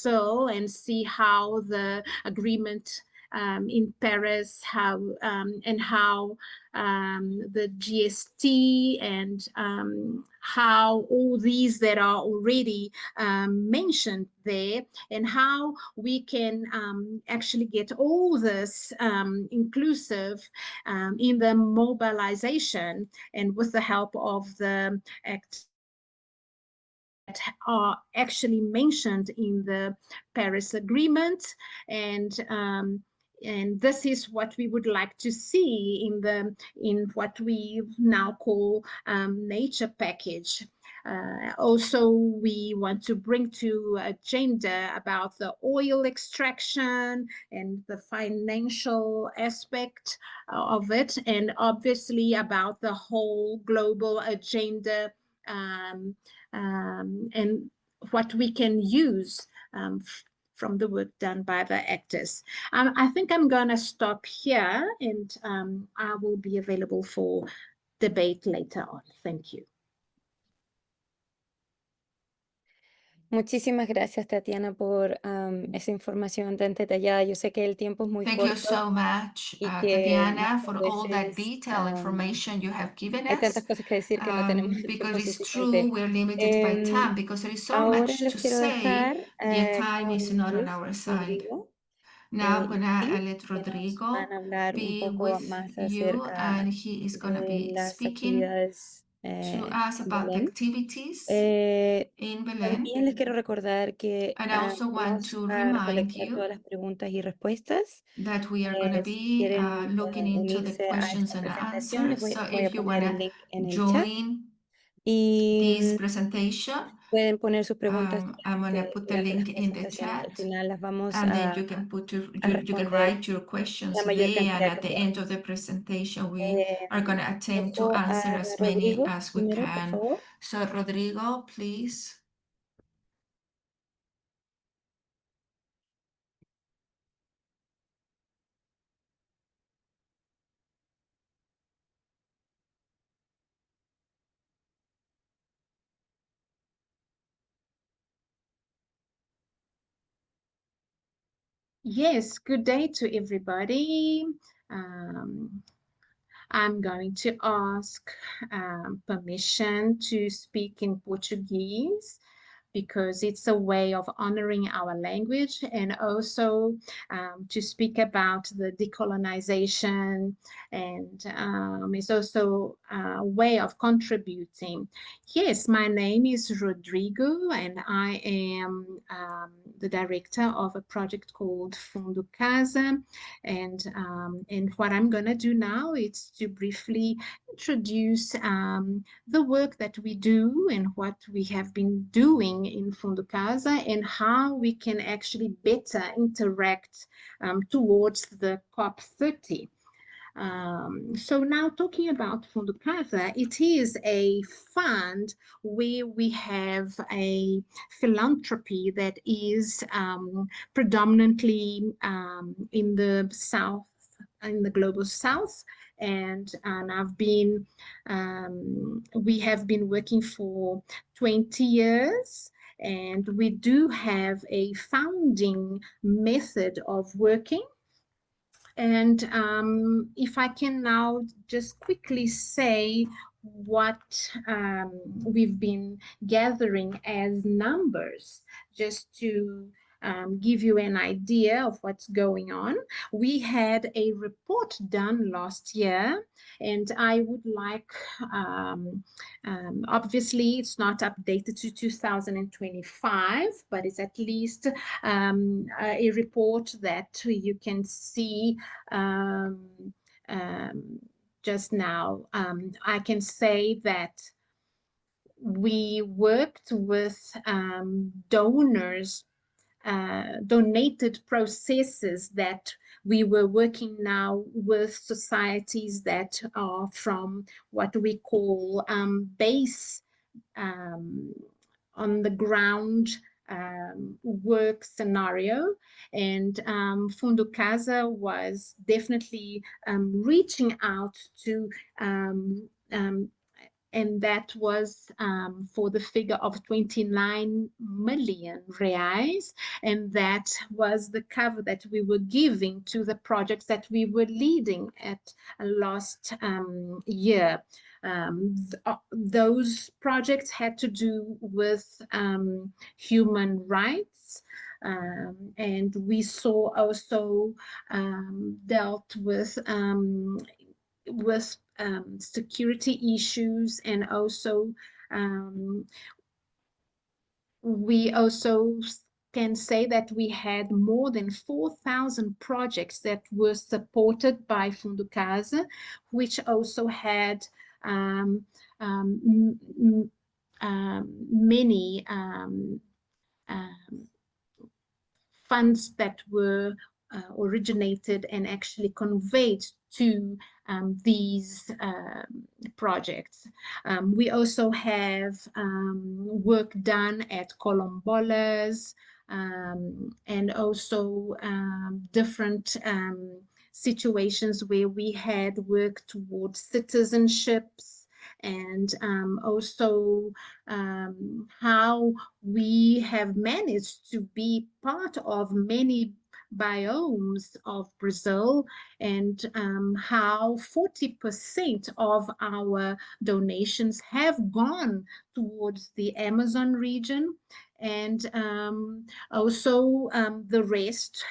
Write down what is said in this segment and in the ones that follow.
Brazil and see how the agreement in Paris, and how the GST and how all these that are already mentioned there, and how we can actually get all this inclusive in the mobilization, and with the help of the that are actually mentioned in the Paris Agreement, and this is what we would like to see in what we now call nature package. Also, we want to bring to agenda about the oil extraction and the financial aspect of it, and obviously about the whole global agenda, um, and what we can use from the work done by the actors. I think I'm going to stop here, and I will be available for debate later on. Thank you. Muchísimas gracias, Tatiana, por esa información tan detallada. Yo sé que el tiempo es muy Thank corto. you so much, y que Tatiana, muchas for all that veces, detailed information you have given hay us. tantas cosas que decir que no tenemos el Because tiempo it's suficiente. true, we're limited by time, because there is so Ahora much los to quiero say, dejar yet time is con not on Ruth, our side. Rodrigo, Now I'm y gonna Steve, let que nos Rodrigo van a hablar un be poco with más you, acerca and he is gonna de be las speaking actividades to us en about the Belém. activities in Belém. También les quiero recordar que And I also want vamos to a remind recolectar you todas las preguntas y respuestas. that we are going to Si be quieren looking into the unirse a questions esta and presentación, les answers. So voy a if you poner want el link en to el chat. join Y this presentation, pueden poner sus preguntas I'm going to put the durante las link in the presentaciones. chat, Al final las vamos and then a you can put you can responder write your questions la mayor there, and cantidad at que the end of podamos. the presentation we are going to attempt to Dejo answer a as many Rodrigo as we primero, por can. favor. So Rodrigo, please. Yes, good day to everybody. I'm going to ask permission to speak in Portuguese, because it's a way of honoring our language, and also to speak about the decolonization, and it's also a way of contributing. Yes, my name is Rodrigo, and I am the director of a project called Fundo Casa, and what I'm going to do now is to briefly introduce the work that we do and what we have been doing in Fundo Casa, and how we can actually better interact towards the COP30. So now, talking about Fundo Casa, it is a fund where we have a philanthropy that is predominantly in the South, in the global South, and we have been working for 20 years, and we do have a founding method of working. And if I can now just quickly say what we've been gathering as numbers, just to give you an idea of what's going on. We had a report done last year, and I would like, obviously it's not updated to 2025, but it's at least a report that you can see just now. I can say that we worked with donors, donated processes, that we were working now with societies that are from what we call base on the ground work scenario. And Fundo Casa was definitely reaching out to and that was for the figure of 29 million reais, and that was the cover that we were giving to the projects that we were leading at last year. Those projects had to do with human rights, and we saw also dealt with security issues, and also we also can say that we had more than 4,000 projects that were supported by Fundo Casa, which also had many funds that were originated and actually conveyed to these projects. We also have work done at Colombolas, and also different situations where we had worked towards citizenships, and also how we have managed to be part of many biomes of Brazil, and how 40% of our donations have gone towards the Amazon region, and also the rest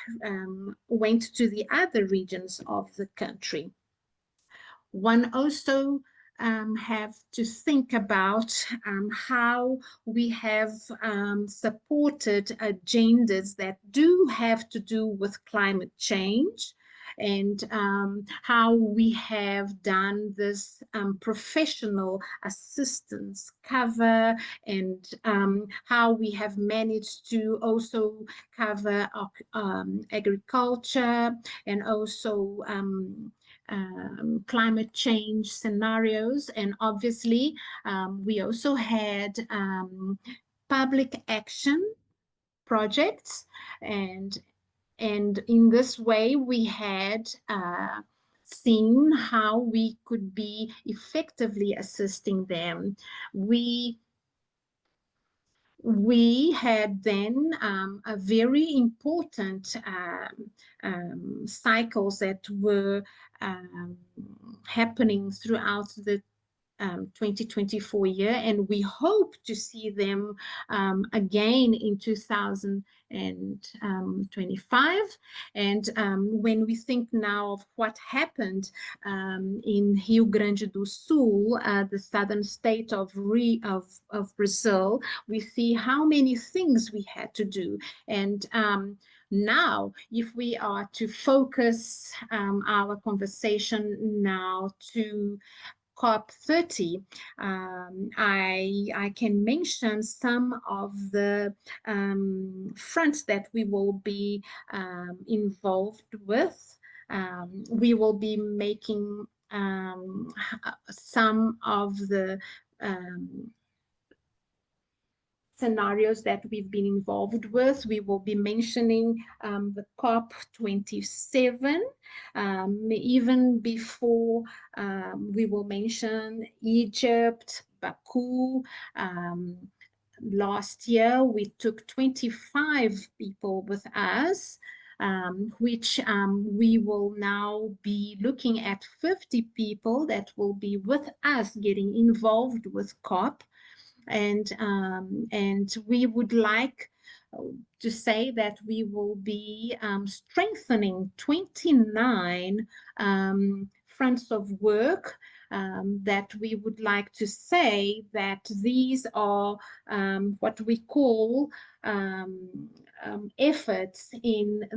went to the other regions of the country. One also have to think about how we have supported agendas that do have to do with climate change, and how we have done this professional assistance cover, and how we have managed to also cover agriculture, and also climate change scenarios. And obviously we also had public action projects, and in this way we had seen how we could be effectively assisting them. We had then a very important cycles that were happening throughout the 2024 year, and we hope to see them again in 2025. And when we think now of what happened in Rio Grande do Sul, the southern state of Brazil, we see how many things we had to do. And now, if we are to focus our conversation now to COP30, I can mention some of the fronts that we will be involved with. We will be making some of the scenarios that we've been involved with. We will be mentioning the COP27, even before we will mention Egypt, Baku. Last year, we took 25 people with us, which we will now be looking at 50 people that will be with us getting involved with COP. And we would like to say that we will be strengthening 29 fronts of work, that we would like to say that these are what we call efforts in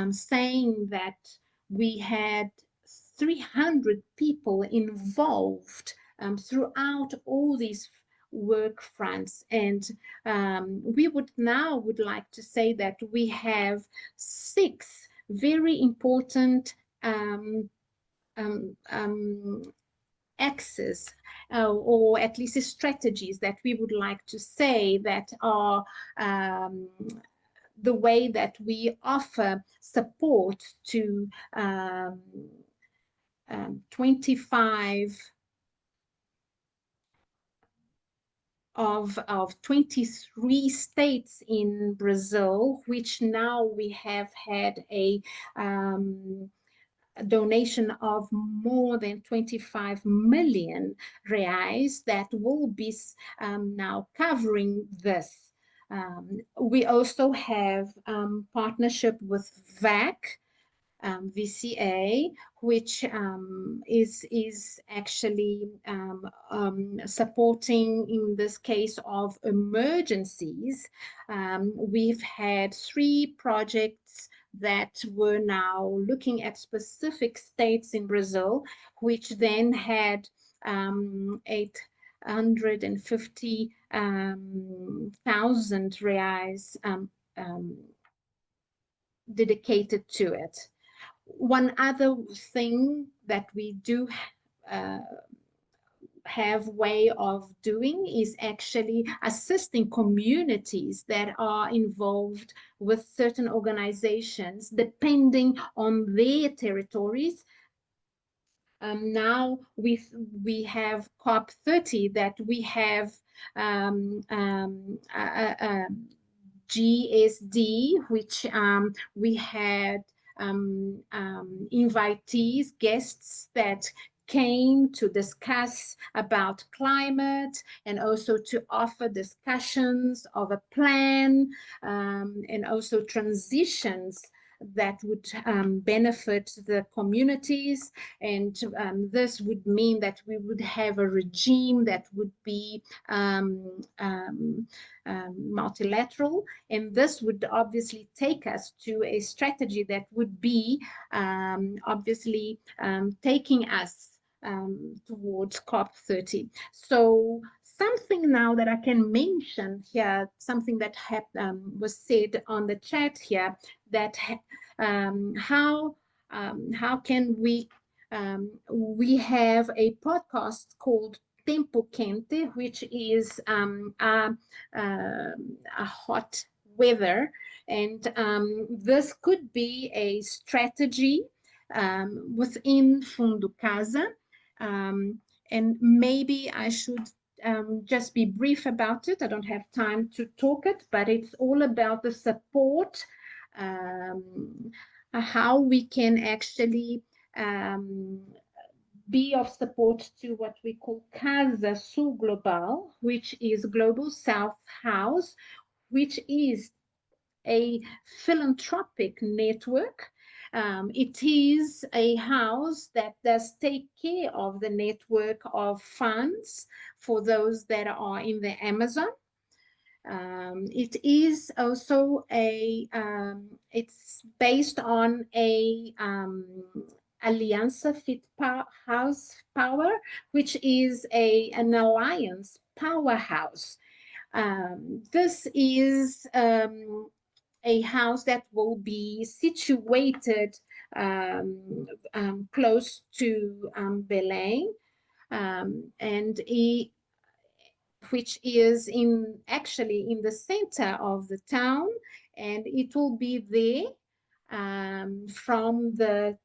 saying that we had 300 people involved throughout all these work fronts. And we would like to say that we have 6 very important axes, or at least strategies that we would like to say that are the way that we offer support to 25 of 23 states in Brazil, which now we have had a donation of more than 25 million reais that will be now covering this. We also have partnership with VAC, VCA, which is actually supporting in this case of emergencies. We've had 3 projects that were now looking at specific states in Brazil, which then had 850,000 reais dedicated to it. One other thing that we do have way of doing is actually assisting communities that are involved with certain organizations depending on their territories. Now we have COP30 that we have GSD, which we had invitees, guests that came to discuss about climate and also to offer discussions of a plan and also transitions that would benefit the communities. And this would mean that we would have a regime that would be multilateral, and this would obviously take us to a strategy that would be obviously taking us towards COP30. So something now that I can mention here, something that was said on the chat here, that how can we have a podcast called Tempo Quente, which is a hot weather, and this could be a strategy within Fundo Casa, and maybe I should just be brief about it. I don't have time to talk it, but it's all about the support, how we can actually be of support to what we call Casa Sul Global, which is Global South House, which is a philanthropic network. It is a house that does take care of the network of funds for those that are in the Amazon. It is also it's based on a Aliança Fit House Power, which is an alliance powerhouse. This is a house that will be situated close to Belém, and which is actually in the center of the town, and it will be there from the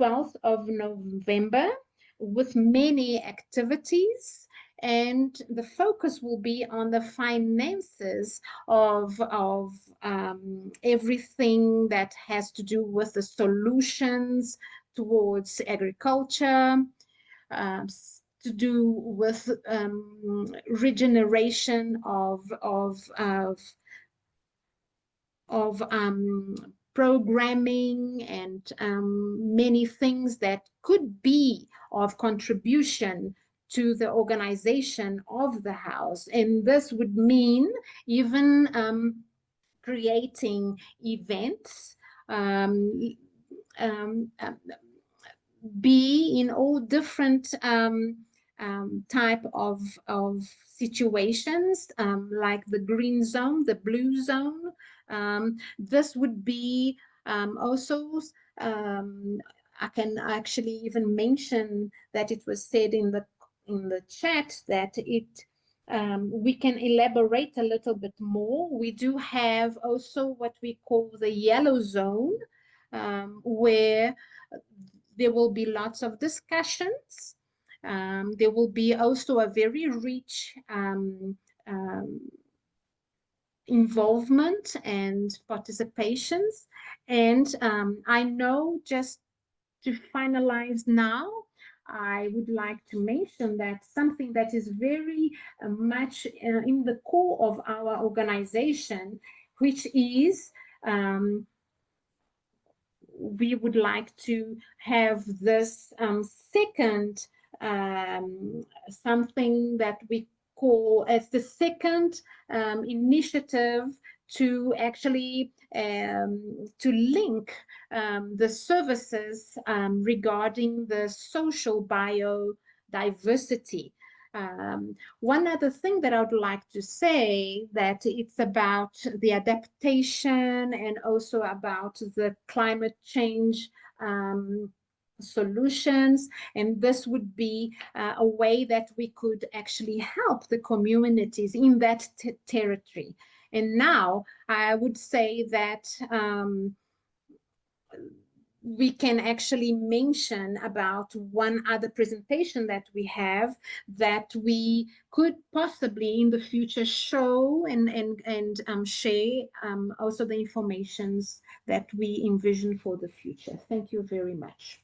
12th of November with many activities, and the focus will be on the finances of everything that has to do with the solutions towards agriculture, to do with regeneration of programming and many things that could be of contribution to the organization of the house. And this would mean even creating events, be in all different type of situations, like the green zone, the blue zone. This would be also, I can actually even mention that it was said in the chat that we can elaborate a little bit more. We do have also what we call the yellow zone, where there will be lots of discussions There will be also a very rich involvement and participations. And I know, just to finalize now, I would like to mention that something that is very much in the core of our organization, which is we would like to have this second something that we call as the second initiative to actually to link the services regarding the social biodiversity. One other thing that I would like to say, that it's about the adaptation and also about the climate change solutions, and this would be a way that we could actually help the communities in that territory. And now I would say that we can actually mention about one other presentation that we have that we could possibly in the future show and share also the informations that we envision for the future. Thank you very much.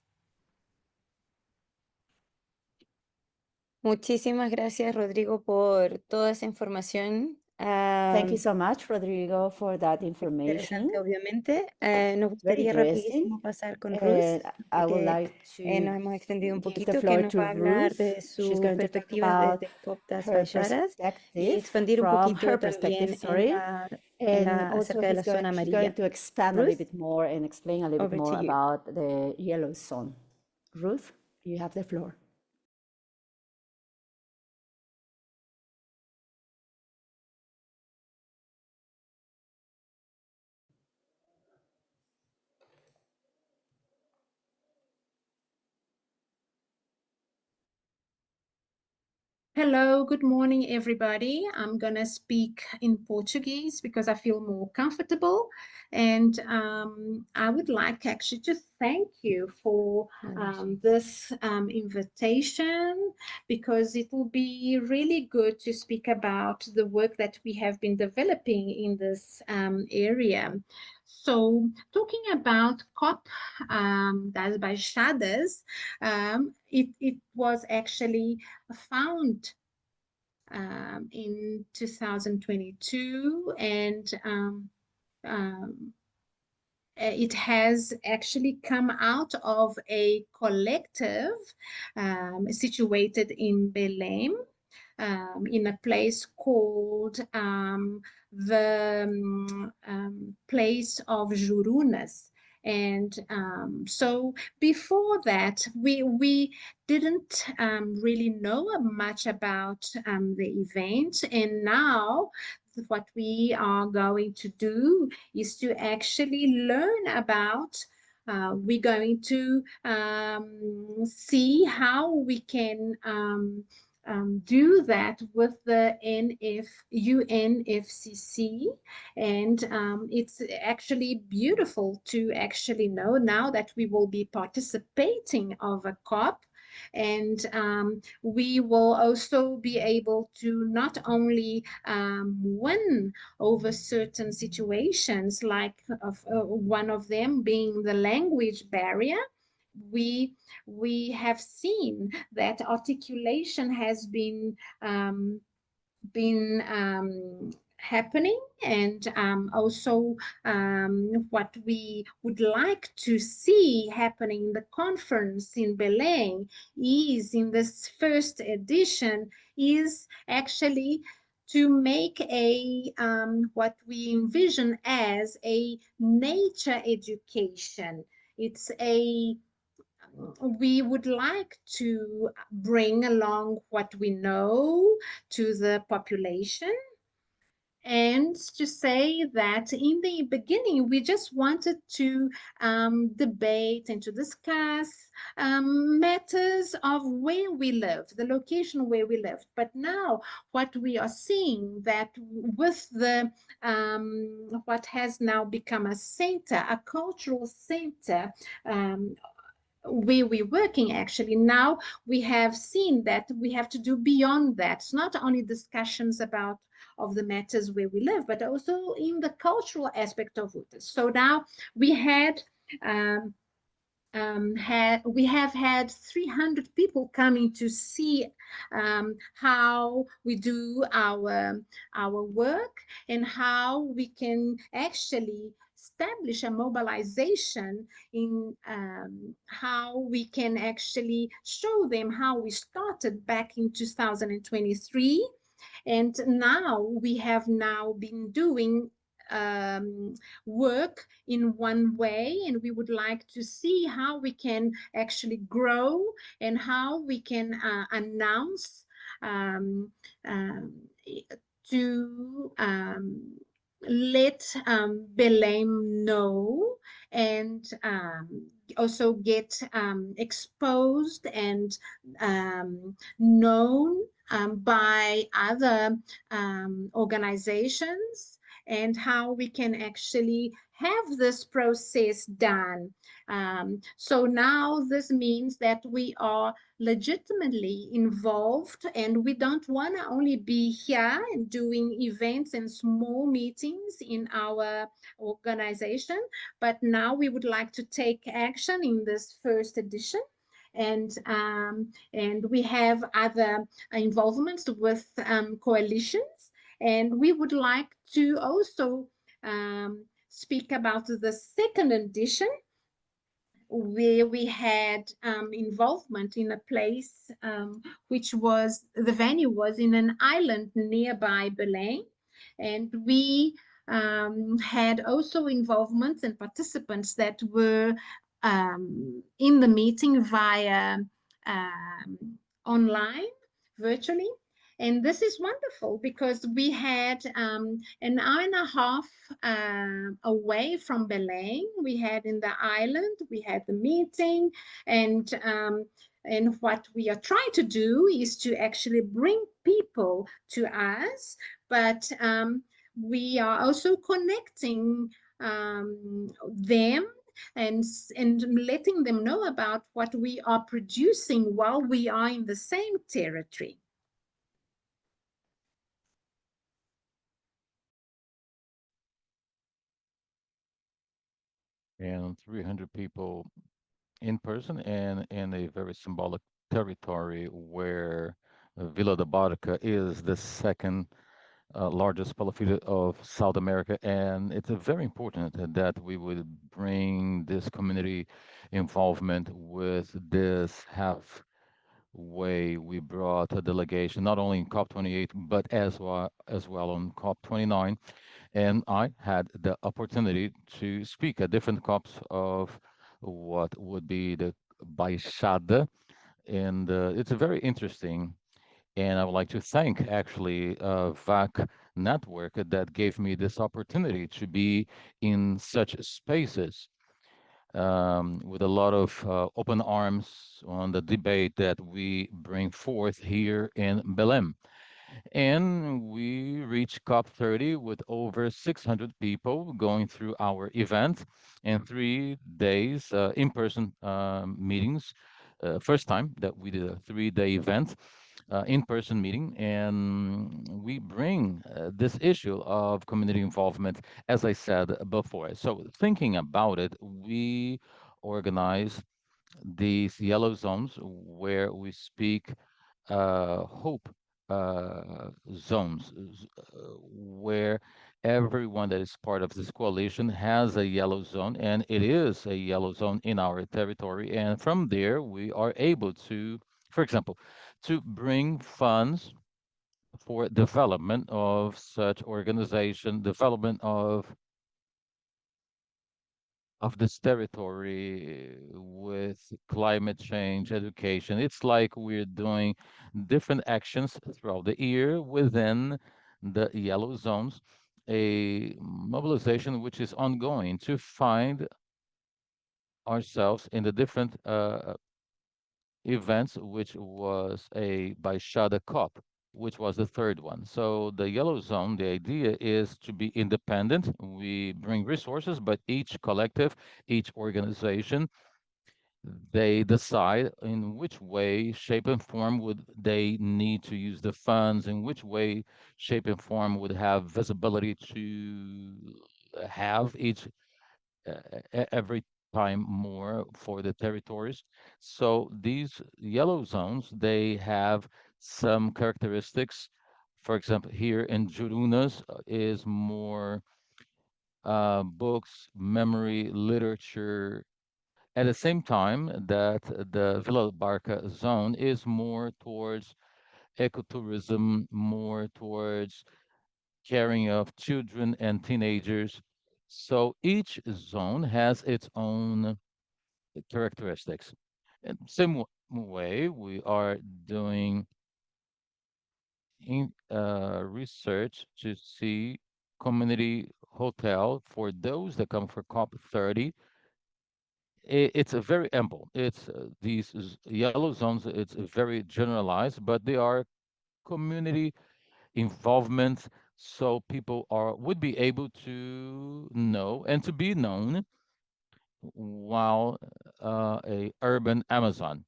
Muchísimas gracias, Rodrigo, por toda esa información. Thank you so much, Rodrigo, for that information. Interesante, obviamente. Nos Very gustaría interesting. rapidísimo pasar con Ruth, I would porque like nos to hemos extendido un give the poquito, que floor nos to va a hablar Ruth. de She's sus going to talk perspectivas about desde COP das her Baixadas y perspective, expandir un from poquito her perspective, también sorry. And also acerca de la zona she's going amarilla. to expand a little Ruth, bit more and explain a little bit over to more you. about the yellow zone. Ruth, you have the floor. Hello, good morning, everybody. I'm going to speak in Portuguese because I feel more comfortable. And I would like actually to thank you for this invitation, because it will be really good to speak about the work that we have been developing in this area. So talking about COP das Baixadas, it was actually found in 2022, and it has actually come out of a collective situated in Belém, in a place called the place of Jurunas. And so before that, we didn't really know much about the event. And now what we are going to do is to actually learn about we're going to see how we can do that with the UNFCCC. And it's actually beautiful to actually know now that we will be participating of a COP. And we will also be able to not only win over certain situations, like one of them being the language barrier. We have seen that articulation has been happening, and also what we would like to see happening in the conference in Belém is, in this first edition, is actually to make a what we envision as a nature education. It's a we would like to bring along what we know to the population, and to say that in the beginning we just wanted to debate and to discuss matters of where we live, the location where we live. But now what we are seeing, that with the what has now become a center, a cultural center, where we're working. Actually, now we have seen that we have to do beyond that. It's not only discussions about of the matters where we live, but also in the cultural aspect of it. So now we um, we have had 300 people coming to see how we do our work and how we can actually establish a mobilization in how we can actually show them how we started back in 2023, and now we have now been doing um, work in one way, and we would like to see how we can actually grow and how we can announce um, um, to let Belém know and also get exposed and known by other organizations, and how we can actually have this process done. So now this means that we are legitimately involved, and we don't want to only be here and doing events and small meetings in our organization, but now we would like to take action in this first edition. And we have other involvements with coalitions, and we would like to also speak about the second edition, where we had involvement in a place which was, the venue was in an island nearby Belém, and we had also involvements and participants that were in the meeting via online, virtually. And this is wonderful because we had an hour and a half away from Belém. We had in the island, we had the meeting, and what we are trying to do is to actually bring people to us, but we are also connecting them and letting them know about what we are producing while we are in the same territory. And 300 people in person and in a very symbolic territory where Vila da Barca is the second largest palafita of South America. And it's very important that we would bring this community involvement with this halfway. We brought a delegation not only in COP28, but as well on COP29. And I had the opportunity to speak at different COPs of what would be the Baixada, and it's very interesting. And I would like to thank actually VAC Network that gave me this opportunity to be in such spaces with a lot of open arms on the debate that we bring forth here in Belém. And we reached COP30 with over 600 people going through our event and 3 days in-person meetings. First time that we did a 3-day event, in-person meeting, and we bring this issue of community involvement, as I said before. So thinking about it, we organize these yellow zones where we speak hope zones, where everyone that is part of this coalition has a yellow zone, and it is a yellow zone in our territory. And from there, we are able to, for example, to bring funds for development of such organization, development of this territory with climate change education. It's like we're doing different actions throughout the year within the yellow zones, a mobilization which is ongoing to find ourselves in the different events, which was a Baixada COP, which was the third one. So the yellow zone, the idea is to be independent. We bring resources, but each collective, each organization they decide in which way, shape, and form would they need to use the funds, in which way, shape, and form would have visibility to have each every time more for the territories. So these yellow zones, they have some characteristics. For example, here in Jurunas is more books, memory, literature, at the same time that the Vila Barca zone is more towards ecotourism, more towards caring of children and teenagers. So each zone has its own characteristics. In same way, we are doing research to see community hotel for those that come for COP30. It's a very ample. It's these yellow zones. It's very generalized, but they are community involvement, so people are would be able to know and to be known while a urban Amazon.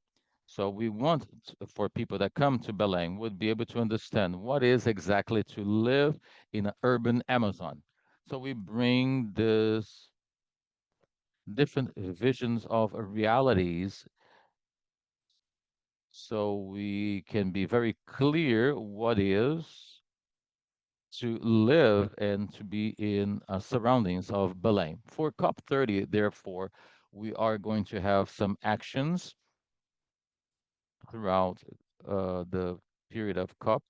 So we want for people that come to Belém would be able to understand what is exactly to live in an urban Amazon. So we bring this different visions of realities so we can be very clear what is to live and to be in surroundings of Belém. For COP30, therefore, we are going to have some actions throughout the period of COP,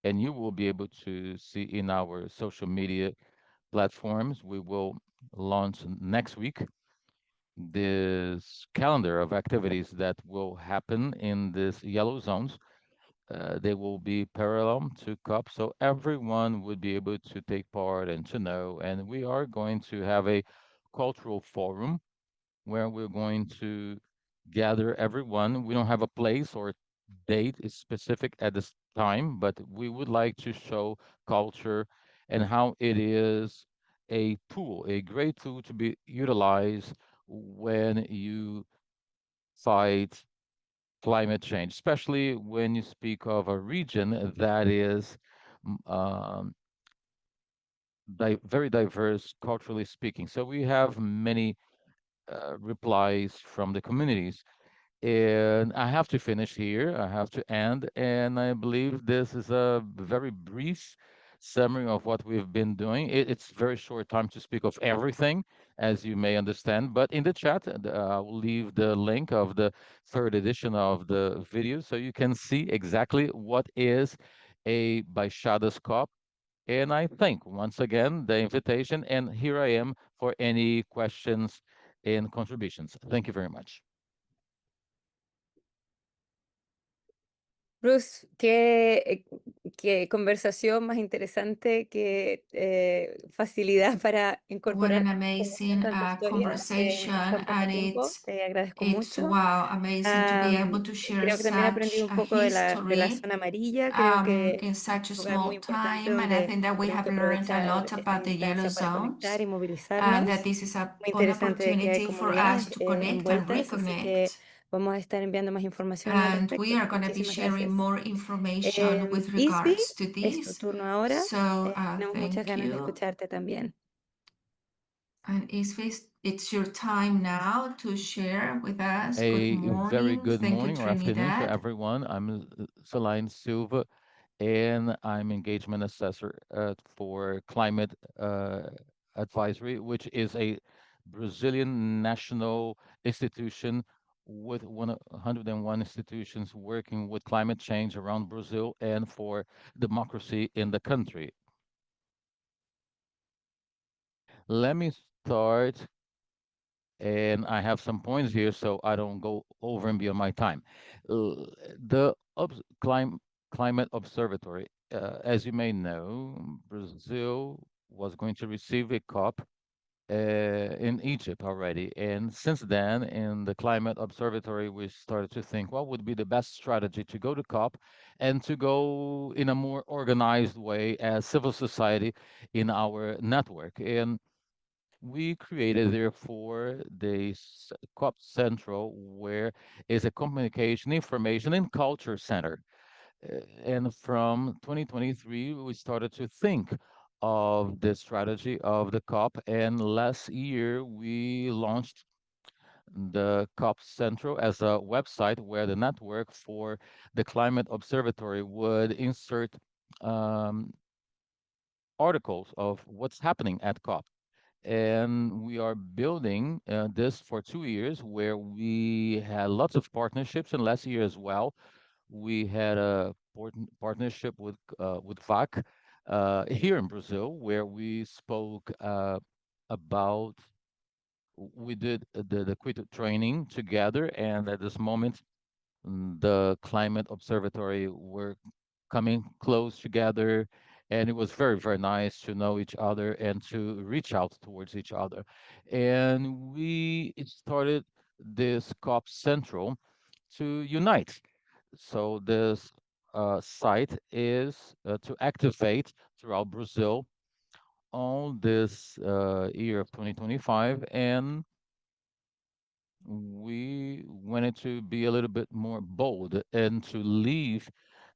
and you will be able to see in our social media platforms. We will launch next week this calendar of activities that will happen in these yellow zones. They will be parallel to COP, so everyone would be able to take part and to know. And we are going to have a cultural forum where we're going to gather everyone. We don't have a place or date is specific at this time, but we would like to show culture and how it is a tool, a great tool to be utilized when you fight climate change, especially when you speak of a region that is very diverse culturally speaking. So we have many replies from the communities. And I have to finish here. I have to end. And I believe this is a very brief summary of what we've been doing. It's very short time to speak of everything, as you may understand. But in the chat, I will leave the link of the third edition of the video so you can see exactly what is a Baixadas Cup. And I thank once again the invitation. And here I am for any questions and contributions. Thank you very much. Bruce, qué conversación más interesante, qué facilidad para What incorporar an más amazing conocimiento en tu historia en conversation, tan poco and tiempo. Te agradezco it's mucho. wow, amazing to be able to share Creo que también aprendí such un a poco de la history zona amarilla. Creo que in es such a un lugar muy small importante time, and I donde think that we tenemos have que learned a aprovechar lot esta about the yellow instancia para conectar y zones, and that movilizarnos. this is Muy an interesante de que hay opportunity for us comunidades to connect and envueltas, así que reconnect. vamos a estar enviando más información al And respecto. we are going to be Muchísimas sharing gracias. more information with Isby, regards to es tu this. turno ahora. So Tenemos muchas thank ganas de you. escucharte también. And Isvis, it's your time now to share with us. Good A very morning. good Thank you, morning or afternoon to Trinidad. everyone. I'm Celine Silva, and I'm engagement assessor for climate advisory, which is a Brazilian national institution with 101 institutions working with climate change around Brazil and for democracy in the country. Let me start, and I have some points here so I don't go over and beyond my time. The Climate Observatory, as you may know, Brazil was going to receive a COP in Egypt already. And since then, in the Climate Observatory, we started to think what would be the best strategy to go to COP and to go in a more organized way as civil society in our network. And we created therefore the COP Central, where is a communication, information, and culture center. And from 2023, we started to think of the strategy of the COP. And last year, we launched the COP Central as a website where the network for the Climate Observatory would insert um, articles of what's happening at COP. And we are building this for 2 years, where we had lots of partnerships. And last year as well, we had a partnership with VAC here in Brazil, where we spoke about we did the quit training together, and at this moment, the climate observatory were coming close together, and it was very, very nice to know each other and to reach out towards each other. And we started this COP Central to unite. So this site is to activate throughout Brazil on this year of 2025, and we wanted to be a little bit more bold and to leave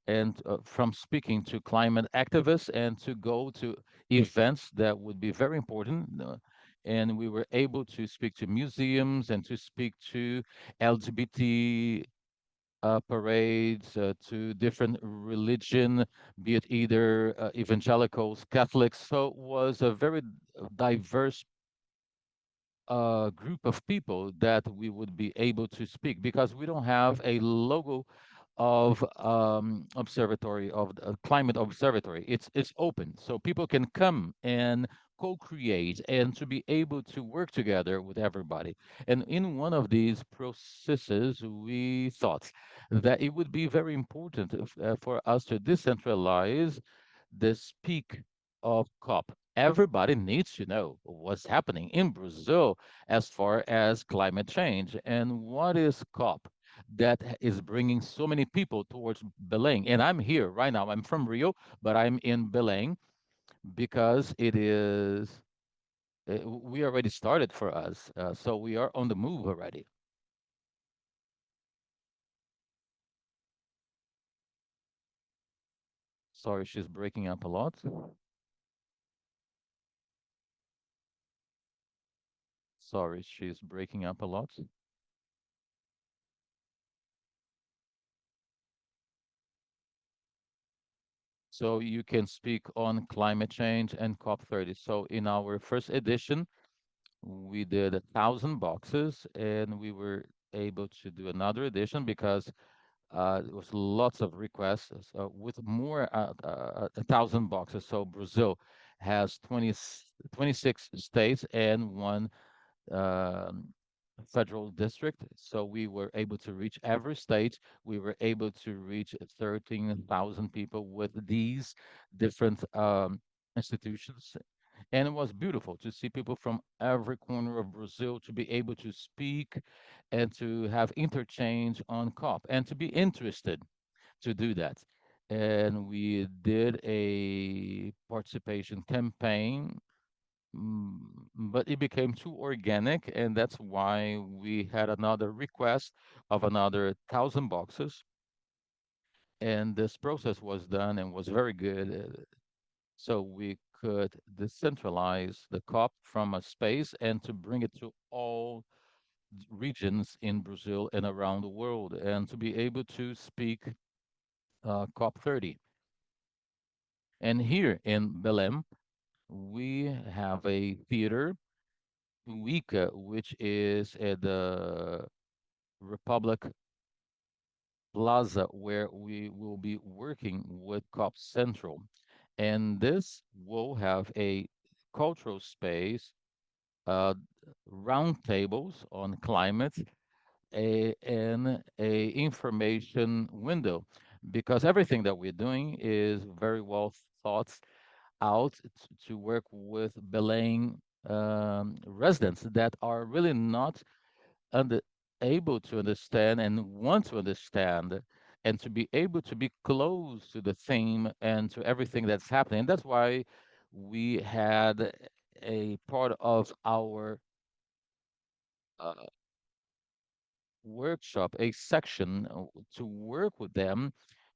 and from speaking to climate activists and to go to events that would be very important. And we were able to speak to museums and to speak to LGBT parades, to different religion, be it either evangelicals, Catholics. So it was a very diverse group of people that we would be able to speak, because we don't have a logo of observatory of the climate observatory. It's open, so people can come and co-create and to be able to work together with everybody. And in one of these processes, we thought that it would be very important for us to decentralize this peak of COP. Everybody needs to know what's happening in Brazil as far as climate change. And what is COP that is bringing so many people towards Belém? And I'm here right now. I'm from Rio, but I'm in Belém because it is, we already started for us. So we are on the move already. Sorry, she's breaking up a lot. Sorry, she's breaking up a lot. So you can speak on climate change and COP30. So in our first edition, we did 1,000 boxes, and we were able to do another edition because there was lots of requests with more 1,000 boxes. So Brazil has 26 states and one um, federal district. So we were able to reach every state. We were able to reach 13,000 people with these different institutions. And it was beautiful to see people from every corner of Brazil to be able to speak and to have interchange on COP and to be interested to do that. And we did a participation campaign, but it became too organic, and that's why we had another request of another 1,000 boxes. And this process was done and was very good. So we could decentralize the COP from a space and to bring it to all regions in Brazil and around the world, and to be able to speak COP30. And here in Belém, we have a theater, Wika, which is at the Republic Plaza, where we will be working with COP Central. And this will have a cultural space, uh, round tables on climate, and a information window, because everything that we're doing is very well thought out to work with Belém residents that are really not under, able to understand and want to understand, and to be able to be close to the theme and to everything that's happening. And that's why we had a part of our workshop, a section to work with them,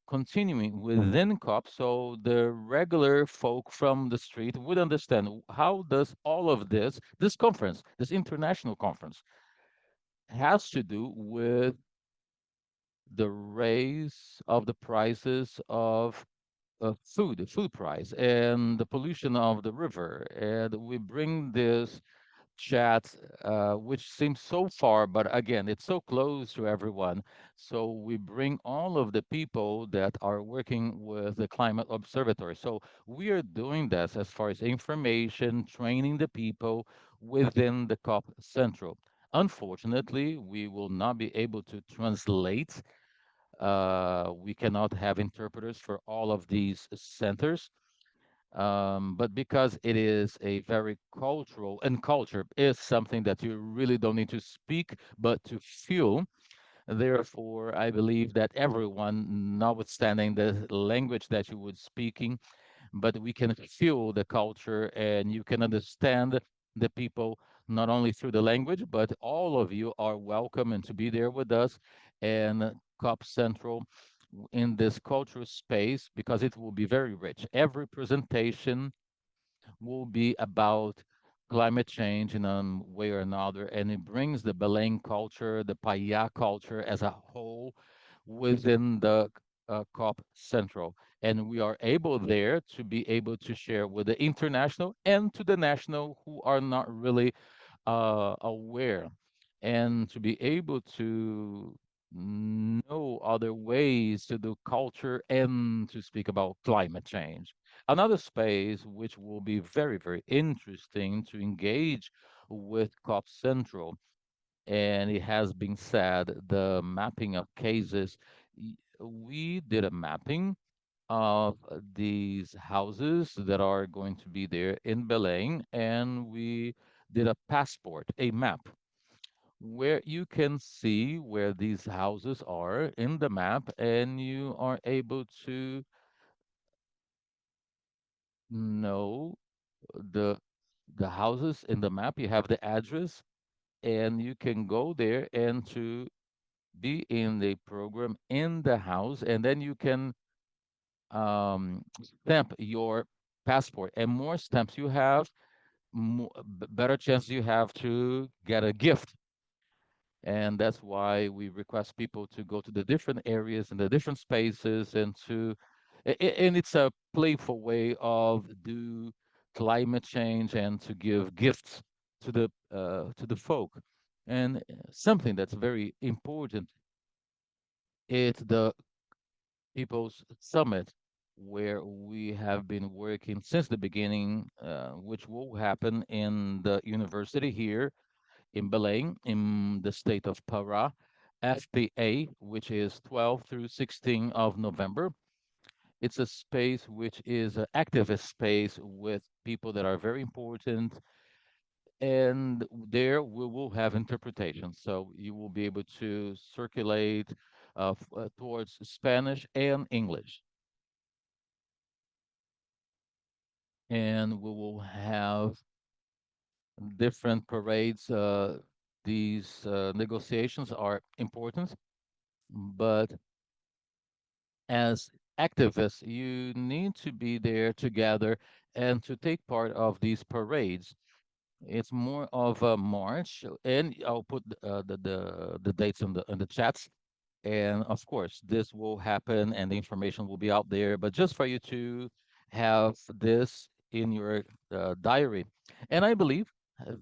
continuing within COP, so the regular folk from the street would understand how does all of this conference, this international conference, has to do with the raise of the prices of food, the food price, and the pollution of the river. And we bring this chat, which seems so far, but again, it's so close to everyone. So we bring all of the people that are working with the Climate Observatory. So we are doing this as far as information, training the people within the COP Central. Unfortunately, we will not be able to translate. We cannot have interpreters for all of these centers, but because it is a very cultural, and culture is something that you really don't need to speak but to feel. Therefore, I believe that everyone, notwithstanding the language that you would speaking, but we can feel the culture and you can understand the people not only through the language, but all of you are welcome and to be there with us and COP Central in this cultural space because it will be very rich. Every presentation will be about climate change in a way or another, and it brings the Belém culture, the Paya culture as a whole within the COP Central. And we are able there to be able to share with the international and to the national who are not really aware, and to be able to know other ways to do culture and to speak about climate change. Another space which will be very, very interesting to engage with COP Central, and it has been said, the mapping of cases. We did a mapping of these houses that are going to be there in Belém, and we did a passport, a map, where you can see where these houses are in the map, and you are able to know the the houses in the map. You have the address, and you can go there and to be in the program in the house, and then you can stamp your passport. And more stamps you have, better chance you have to get a gift. And that's why we request people to go to the different areas and the different spaces and and it's a playful way of do climate change and to give gifts to the folk. And something that's very important, it's the People's Summit, where we have been working since the beginning, which will happen in the university here in Belém, in the state of Pará, FPA, which is 12 through 16 of November. It's a space which is an activist space with people that are very important, and there we will have interpretation. So you will be able to circulate towards Spanish and English. And we will have different parades. These negotiations are important, but as activists, you need to be there together and to take part of these parades. It's more of a march, and I'll put the dates in the chats. And of course, this will happen and the information will be out there, but just for you to have this in your diary. And I believe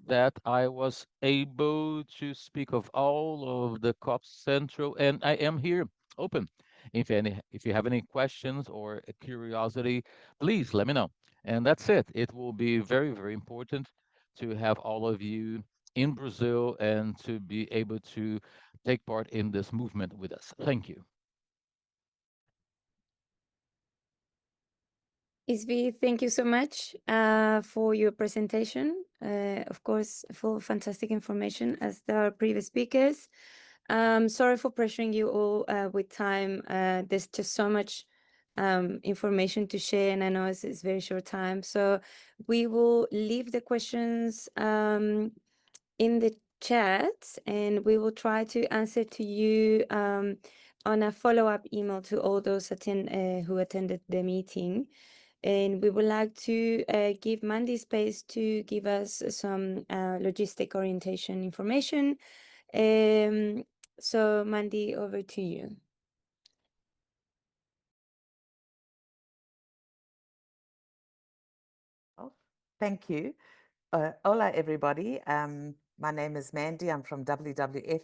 that I was able to speak of all of the COP Central, and I am here open. If you have any questions or a curiosity, please let me know. And that's it. It will be very, very important to have all of you in Brazil and to be able to take part in this movement with us. Thank you. Isvi, thank you so much for your presentation. Of course, full fantastic information as the previous speakers. Sorry for pressuring you all with time. There's just so much information to share, and I know it's very short time. So we will leave the questions in the chat, and we will try to answer to you on a follow-up email to all those who attended the meeting. And we would like to give Mandy space to give us some logistic orientation information. So Mandy, over to you. Oh, thank you. Hola, everybody. My name is Mandy. I'm from WWF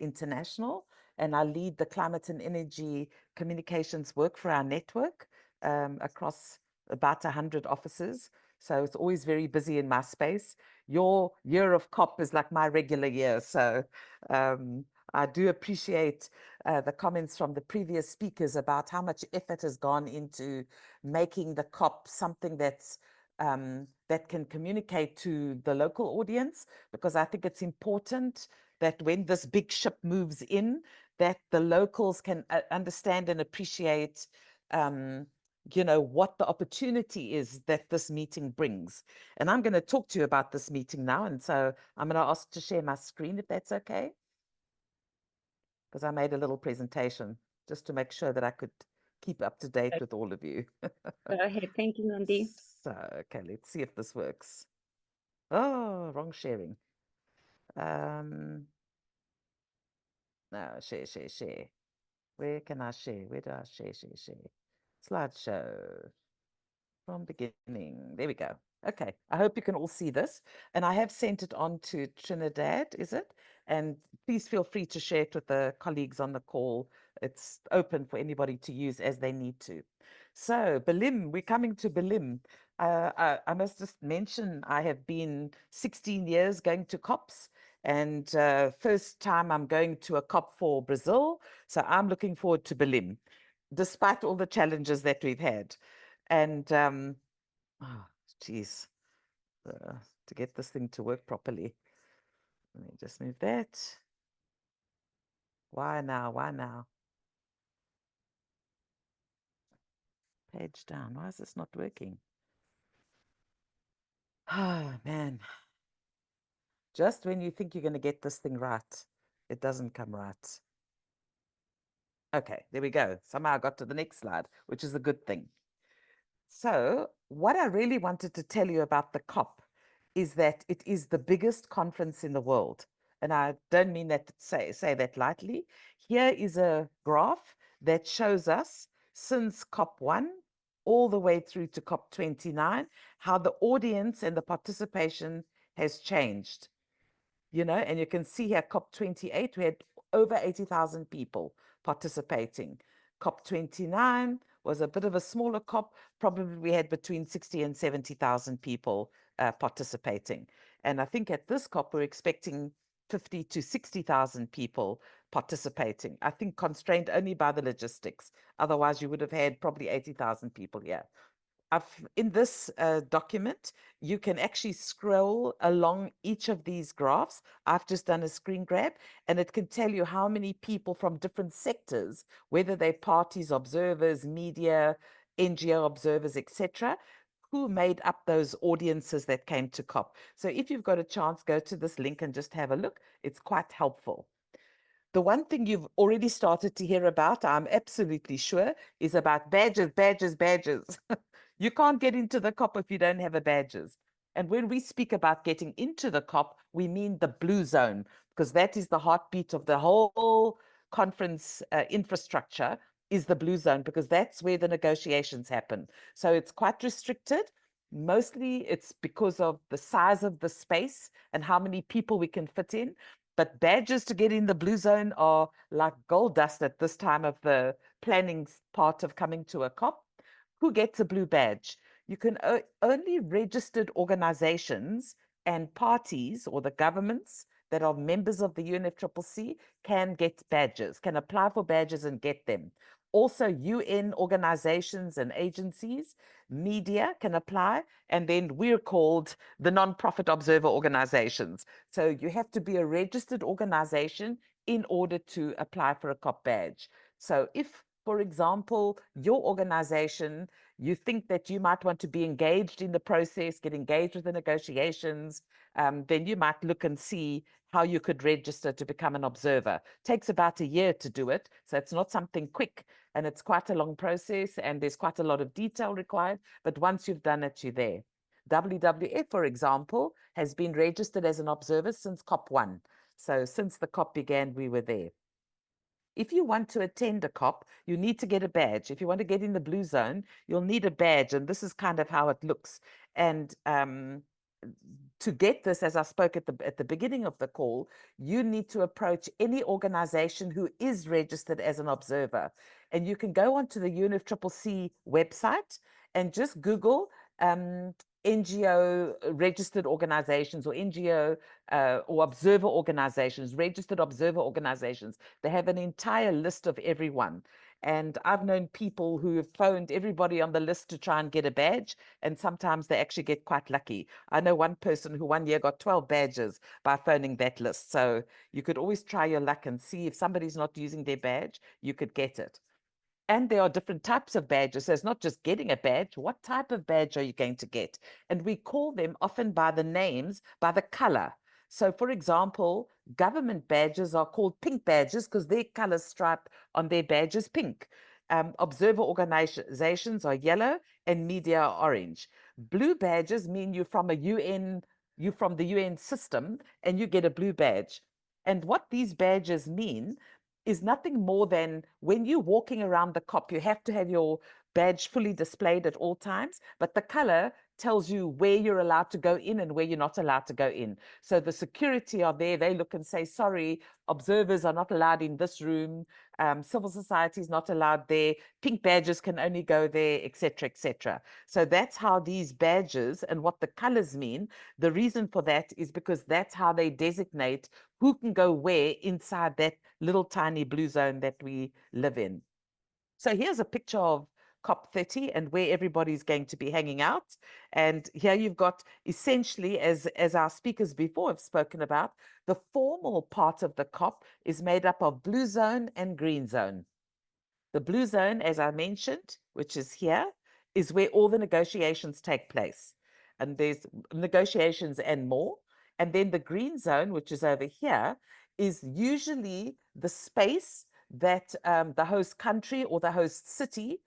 International, and I lead the climate and energy communications work for our network across about 100 offices. So it's always very busy in my space. Your year of COP is like my regular year. So I do appreciate the comments from the previous speakers about how much effort has gone into making the COP something that's that can communicate to the local audience, because I think it's important that when this big ship moves in, that the locals can understand and appreciate you know, what the opportunity is that this meeting brings. And I'm going to talk to you about this meeting now. And so I'm going to ask to share my screen, if that's okay, because I made a little presentation just to make sure that I could keep up to date with all of you. Go ahead. Thank you, Mandy. So, okay, let's see if this works. Oh, wrong sharing. No, share. Where can I share? Where do I share? Slideshow. From beginning. There we go. Okay, I hope you can all see this. And I have sent it on to Trinidad, is it? And please feel free to share it with the colleagues on the call. It's open for anybody to use as they need to. So, Belem, we're coming to Belem. I must just mention, I have been 16 years going to COPs, and first time I'm going to a COP for Brazil. So I'm looking forward to Belem, despite all the challenges that we've had. And, oh, geez, to get this thing to work properly. Let me just move that. Why now? Why now? Page down. Why is this not working? Oh, man. Just when you think you're going to get this thing right, it doesn't come right. Okay, there we go. Somehow I got to the next slide, which is a good thing. So what I really wanted to tell you about the COP is that it is the biggest conference in the world. And I don't mean that to say that lightly. Here is a graph that shows us since COP1 all the way through to COP29, how the audience and the participation has changed. You know, and you can see here COP28, we had over 80,000 people participating. COP29 was a bit of a smaller COP. Probably we had between 60 and 70,000 people participating. And I think at this COP, we're expecting 50 to 60,000 people participating. I think constrained only by the logistics. Otherwise, you would have had probably 80,000 people here. In this document, you can actually scroll along each of these graphs. I've just done a screen grab, and it can tell you how many people from different sectors, whether they're parties, observers, media, NGO observers, etc., who made up those audiences that came to COP. So if you've got a chance, go to this link and just have a look. It's quite helpful. The one thing you've already started to hear about, I'm absolutely sure, is about badges, badges, badges. You can't get into the COP if you don't have a badges. And when we speak about getting into the COP, we mean the blue zone, because that is the heartbeat of the whole conference infrastructure, is the blue zone, because that's where the negotiations happen. So it's quite restricted. Mostly it's because of the size of the space and how many people we can fit in. But badges to get in the blue zone are like gold dust at this time of the planning part of coming to a COP. Who gets a blue badge? You can only registered organizations and parties, or the governments that are members of the UNFCCC, can get badges, can apply for badges and get them. Also, UN organizations and agencies, media can apply, and then we're called the non-profit observer organizations. So you have to be a registered organization in order to apply for a COP badge. So if for example, your organization, you think that you might want to be engaged in the process, get engaged with the negotiations, then you might look and see how you could register to become an observer. Takes about a year to do it, so it's not something quick, and it's quite a long process, and there's quite a lot of detail required, but once you've done it, you're there. WWF, for example, has been registered as an observer since COP1. So since the COP began, we were there. If you want to attend a COP, you need to get a badge. If you want to get in the blue zone, you'll need a badge, and this is kind of how it looks. And to get this, as I spoke at the beginning of the call, you need to approach any organization who is registered as an observer. And you can go onto the UNFCCC website and just Google NGO registered organizations, or NGO or observer organizations, registered observer organizations. They have an entire list of everyone. And I've known people who have phoned everybody on the list to try and get a badge, and sometimes they actually get quite lucky. I know one person who one year got 12 badges by phoning that list. So you could always try your luck and see if somebody's not using their badge, you could get it. And there are different types of badges. So it's not just getting a badge. What type of badge are you going to get? And we call them often by the names, by the color. So for example, government badges are called pink badges because their color stripe on their badge is pink. Observer organizations are yellow and media are orange. Blue badges mean you're from the UN system, and you get a blue badge. And what these badges mean is nothing more than when you're walking around the COP, you have to have your badge fully displayed at all times, but the color tells you where you're allowed to go in and where you're not allowed to go in. So the security are there, they look and say, sorry, observers are not allowed in this room, civil society is not allowed there, pink badges can only go there, etc., etc. So that's how these badges and what the colors mean. The reason for that is because that's how they designate who can go where inside that little tiny blue zone that we live in. So here's a picture of COP30 and where everybody's going to be hanging out. And here you've got essentially, as our speakers before have spoken about, the formal part of the COP is made up of blue zone and green zone. The blue zone, as I mentioned, which is here, is where all the negotiations take place. And there's negotiations and more. And then the green zone, which is over here, is usually the space that the host country or the host city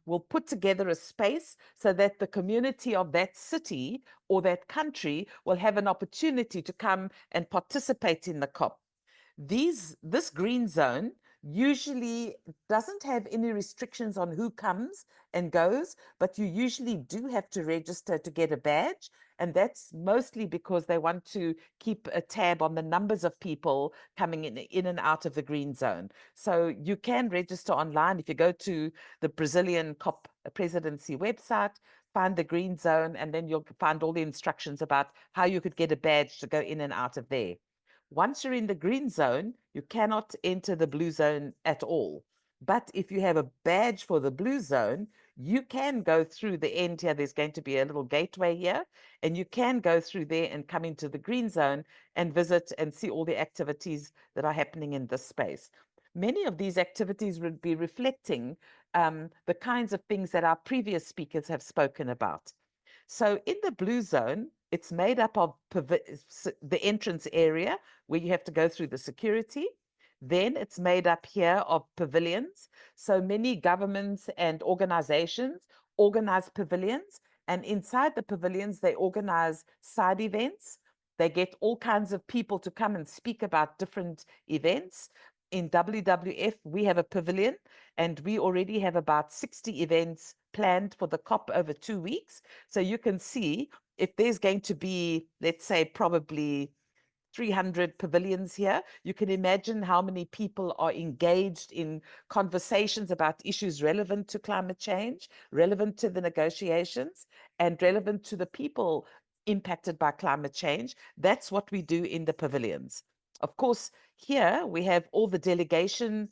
will put together a space so that the community of that city or that country will have an opportunity to come and participate in the COP. This green zone usually doesn't have any restrictions on who comes and goes, but you usually do have to register to get a badge. And that's mostly because they want to keep a tab on the numbers of people coming in and out of the green zone. So you can register online. If you go to the Brazilian COP presidency website, find the green zone, and then you'll find all the instructions about how you could get a badge to go in and out of there. Once you're in the green zone, you cannot enter the blue zone at all. But if you have a badge for the blue zone, you can go through the end here. There's going to be a little gateway here, and you can go through there and come into the green zone and visit and see all the activities that are happening in this space. Many of these activities would be reflecting the kinds of things that our previous speakers have spoken about. So in the blue zone, it's made up of the entrance area where you have to go through the security. Then it's made up here of pavilions. So many governments and organizations organize pavilions. And inside the pavilions, they organize side events. They get all kinds of people to come and speak about different events. In WWF, we have a pavilion, and we already have about 60 events planned for the COP over 2 weeks. So you can see if there's going to be, let's say, probably 300 pavilions here, you can imagine how many people are engaged in conversations about issues relevant to climate change, relevant to the negotiations, and relevant to the people impacted by climate change. That's what we do in the pavilions. Of course, here we have all the delegation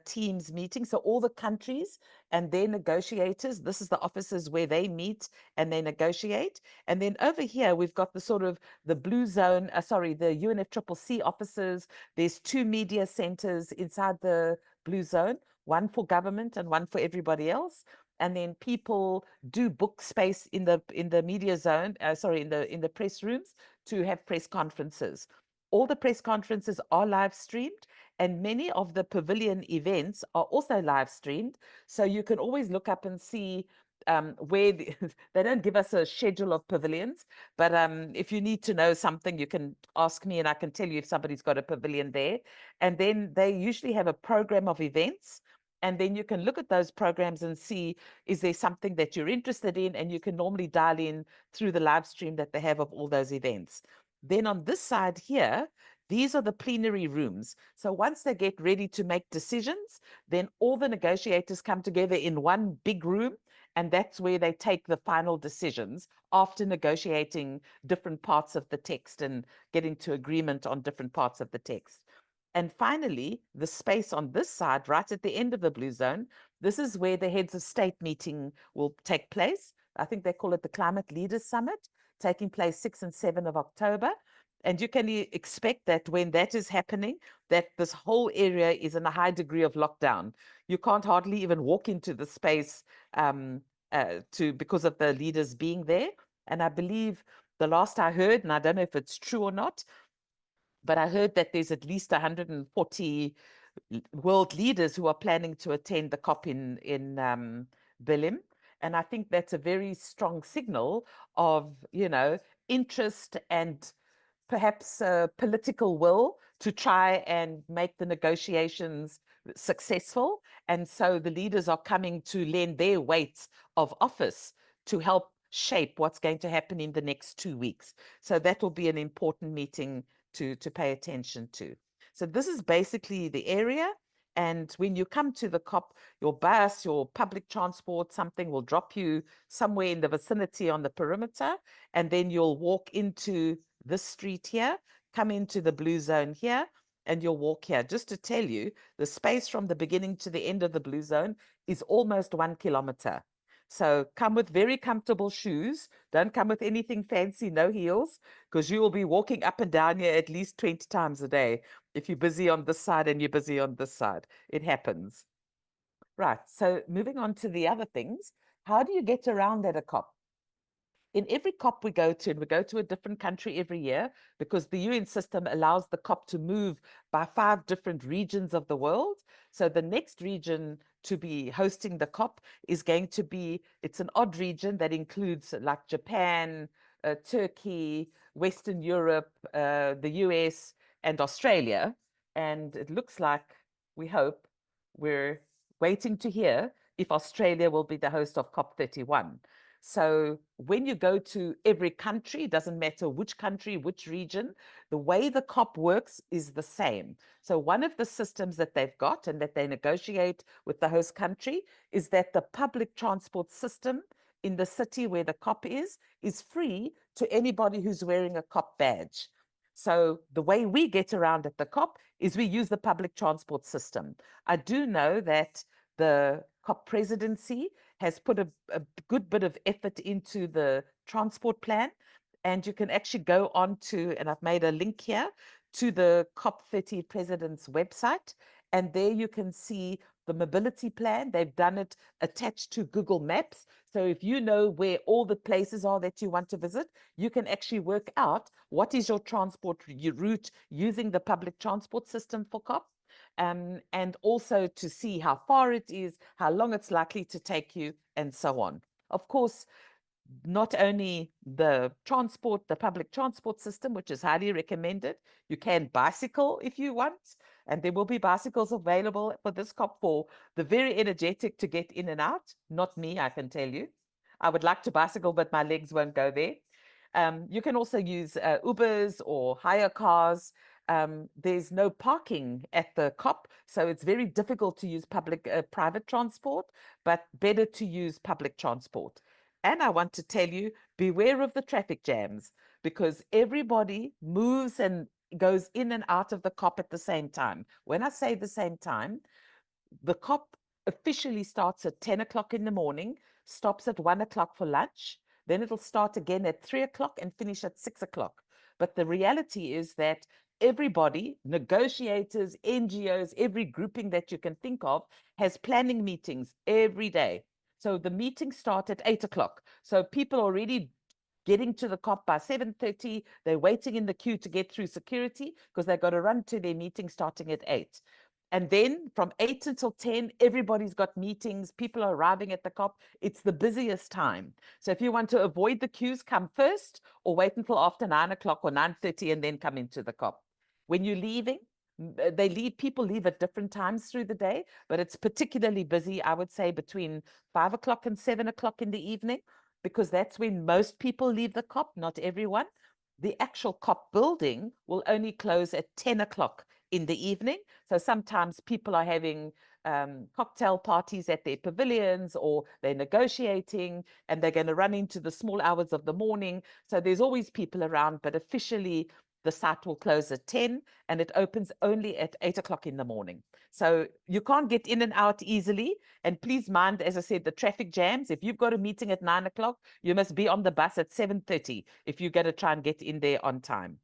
teams meeting, so all the countries and their negotiators. This is the offices where they meet and they negotiate. And then over here, we've got the sort of the blue zone, the UNFCCC offices. There's 2 media centers inside the blue zone. one for government and one for everybody else. And then people do book space in the media zone, sorry, in the press rooms to have press conferences. All the press conferences are live streamed, and many of the pavilion events are also live streamed. So you can always look up and see where they don't give us a schedule of pavilions, but if you need to know something, you can ask me and I can tell you if somebody's got a pavilion there. And then they usually have a program of events. And then you can look at those programs and see, is there something that you're interested in? And you can normally dial in through the live stream that they have of all those events. Then on this side here, these are the plenary rooms. So once they get ready to make decisions, then all the negotiators come together in one big room, and that's where they take the final decisions after negotiating different parts of the text and getting to agreement on different parts of the text. And finally, the space on this side, right at the end of the blue zone, this is where the heads of state meeting will take place. I think they call it the Climate Leaders Summit, taking place 6 and 7 of October. And you can expect that when that is happening, that this whole area is in a high degree of lockdown. You can't hardly even walk into the space because of the leaders being there. And I believe the last I heard, and I don't know if it's true or not, but I heard that there's at least 140 world leaders who are planning to attend the COP in Belem. And I think that's a very strong signal of, interest and perhaps political will to try and make the negotiations successful. And so the leaders are coming to lend their weight of office to help shape what's going to happen in the next 2 weeks. So that will be an important meeting to pay attention to. So this is basically the area. And when you come to the COP, your bus, your public transport, something will drop you somewhere in the vicinity on the perimeter. And then you'll walk into this street here, come into the blue zone here, and you'll walk here. Just to tell you, the space from the beginning to the end of the blue zone is almost 1 kilometer. So come with very comfortable shoes. Don't come with anything fancy, no heels, because you will be walking up and down here at least 20 times a day. If you're busy on this side and you're busy on this side, it happens. Right, so moving on to the other things. How do you get around at a COP? In every COP we go to, and we go to a different country every year because the UN system allows the COP to move by 5 different regions of the world. So the next region to be hosting the COP is going to be, it's an odd region that includes like Japan, Turkey, Western Europe, the US, and Australia. And it looks like, we hope, we're waiting to hear if Australia will be the host of COP31. So when you go to every country, it doesn't matter which country, which region, the way the COP works is the same. So one of the systems that they've got and that they negotiate with the host country is that the public transport system in the city where the COP is free to anybody who's wearing a COP badge. So the way we get around at the COP is we use the public transport system. I do know that the COP presidency has put a good bit of effort into the transport plan. And you can actually go on to, and I've made a link here, to the COP30 president's website. And there you can see the mobility plan. They've done it attached to Google Maps. So if you know where all the places are that you want to visit, you can actually work out what is your transport route using the public transport system for COP. And also to see how far it is, how long it's likely to take you, and so on. Of course, not only the public transport system, which is highly recommended, you can bicycle if you want, and there will be bicycles available for this COP for the very energetic to get in and out. Not me, I can tell you. I would like to bicycle, but my legs won't go there. You can also use Ubers or hire cars. There's no parking at the COP, so it's very difficult to use private transport, but better to use public transport. And I want to tell you, beware of the traffic jams, because everybody moves and goes in and out of the COP at the same time. When I say the same time, the COP officially starts at 10 o'clock in the morning, stops at 1 o'clock for lunch, then it'll start again at 3 o'clock and finish at 6 o'clock. But the reality is that everybody, negotiators, NGOs, every grouping that you can think of, has planning meetings every day. So the meetings start at 8 o'clock. So people already getting to the COP by 7:30. They're waiting in the queue to get through security because they've got to run to their meeting starting at 8. And then from 8 until 10, everybody's got meetings. People are arriving at the COP. It's the busiest time. So if you want to avoid the queues, come first or wait until after 9 o'clock or 9:30 and then come into the COP. When you're leaving, people leave at different times through the day, but it's particularly busy, I would say, between 5 o'clock and 7 o'clock in the evening, because that's when most people leave the COP, not everyone. The actual COP building will only close at 10 o'clock in the evening. So sometimes people are having cocktail parties at their pavilions, or they're negotiating and they're going to run into the small hours of the morning. So there's always people around, but officially the site will close at 10 and it opens only at 8 o'clock in the morning. So you can't get in and out easily. And please mind, as I said, the traffic jams. If you've got a meeting at 9 o'clock, you must be on the bus at 7:30 if you're going to try and get in there on time.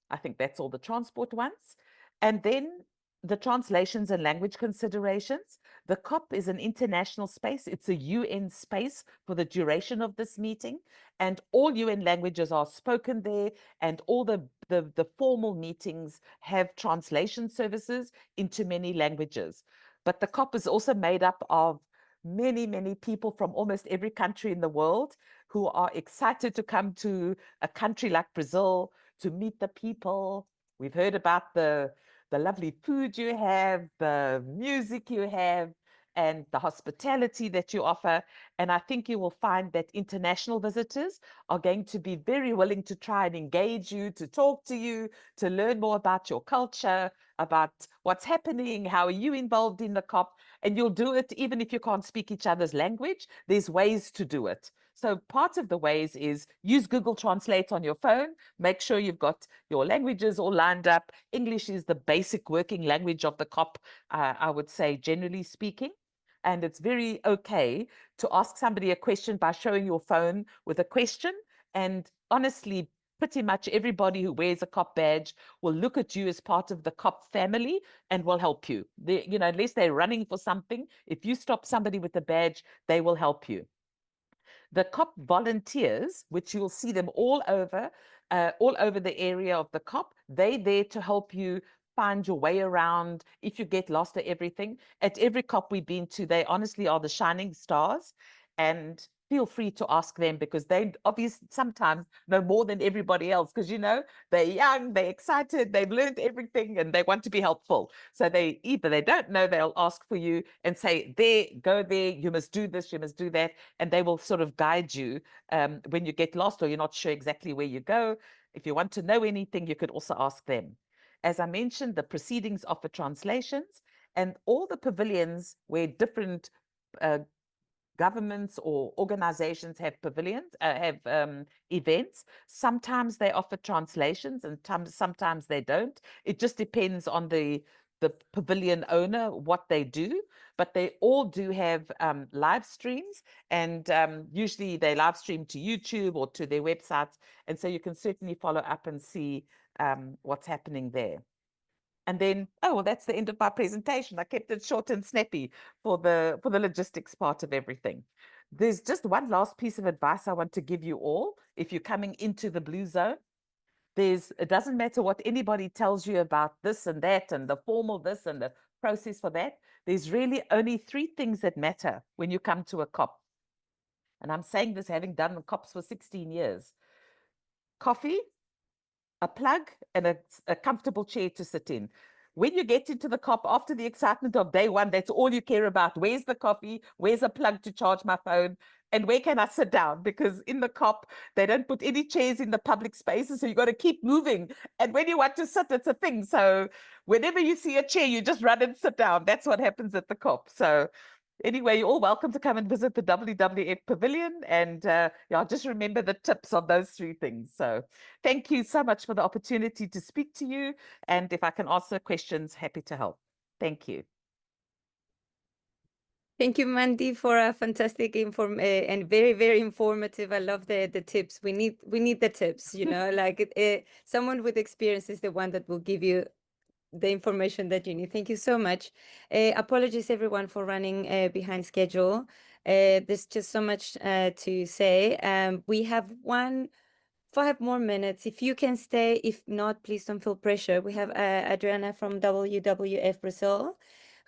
I think that's all the transport ones. And then the translations and language considerations. The COP is an international space. It's a UN space for the duration of this meeting. And all UN languages are spoken there. And all the formal meetings have translation services into many languages. But the COP is also made up of many, many people from almost every country in the world who are excited to come to a country like Brazil to meet the people. We've heard about the lovely food you have, the music you have, and the hospitality that you offer. And I think you will find that international visitors are going to be very willing to try and engage you, to talk to you, to learn more about your culture, about what's happening, how are you involved in the COP. And you'll do it even if you can't speak each other's language. There's ways to do it. So part of the ways is use Google Translate on your phone. Make sure you've got your languages all lined up. English is the basic working language of the COP, I would say, generally speaking. And it's very okay to ask somebody a question by showing your phone with a question. And honestly, pretty much everybody who wears a COP badge will look at you as part of the COP family and will help you. Unless they're running for something, if you stop somebody with a badge, they will help you. The COP volunteers, which you'll see them all over the area of the COP, they're there to help you find your way around if you get lost or everything. At every COP we've been to, they honestly are the shining stars. And feel free to ask them, because they obviously sometimes know more than everybody else, because they're young, they're excited, they've learned everything, and they want to be helpful. So they don't know, they'll ask for you and say, there, go there, you must do this, you must do that, and they will sort of guide you when you get lost or you're not sure exactly where you go. If you want to know anything, you could also ask them. As I mentioned, the proceedings offer translations, and all the pavilions where different governments or organizations have pavilions, have events. Sometimes they offer translations and sometimes they don't. It just depends on the pavilion owner, what they do, but they all do have live streams, and usually they live stream to YouTube or to their websites. And so you can certainly follow up and see what's happening there. And then, well, that's the end of my presentation. I kept it short and snappy for the logistics part of everything. There's just one last piece of advice I want to give you all. If you're coming into the Blue Zone, it doesn't matter what anybody tells you about this and that and the formal this and the process for that. There's really only 3 things that matter when you come to a COP. And I'm saying this having done the COPs for 16 years. Coffee, a plug, and a comfortable chair to sit in. When you get into the COP, after the excitement of day one, that's all you care about. Where's the coffee? Where's a plug to charge my phone? And where can I sit down? Because in the COP, they don't put any chairs in the public spaces, so you got to keep moving. And when you want to sit, it's a thing. So whenever you see a chair, you just run and sit down. That's what happens at the COP. So anyway, you're all welcome to come and visit the WWF Pavilion, and just remember the tips on those 3 things. So thank you so much for the opportunity to speak to you, and if I can answer questions, happy to help. Thank you. Thank you, Mandy, for a fantastic and very, very informative. I love the tips. We need the tips, you know, like someone with experience is the one that will give you the information that you need. Thank you so much. Apologies everyone for running behind schedule. There's just so much to say. We have 5 more minutes. If you can stay, if not, please don't feel pressure. We have Adriana from WWF Brazil,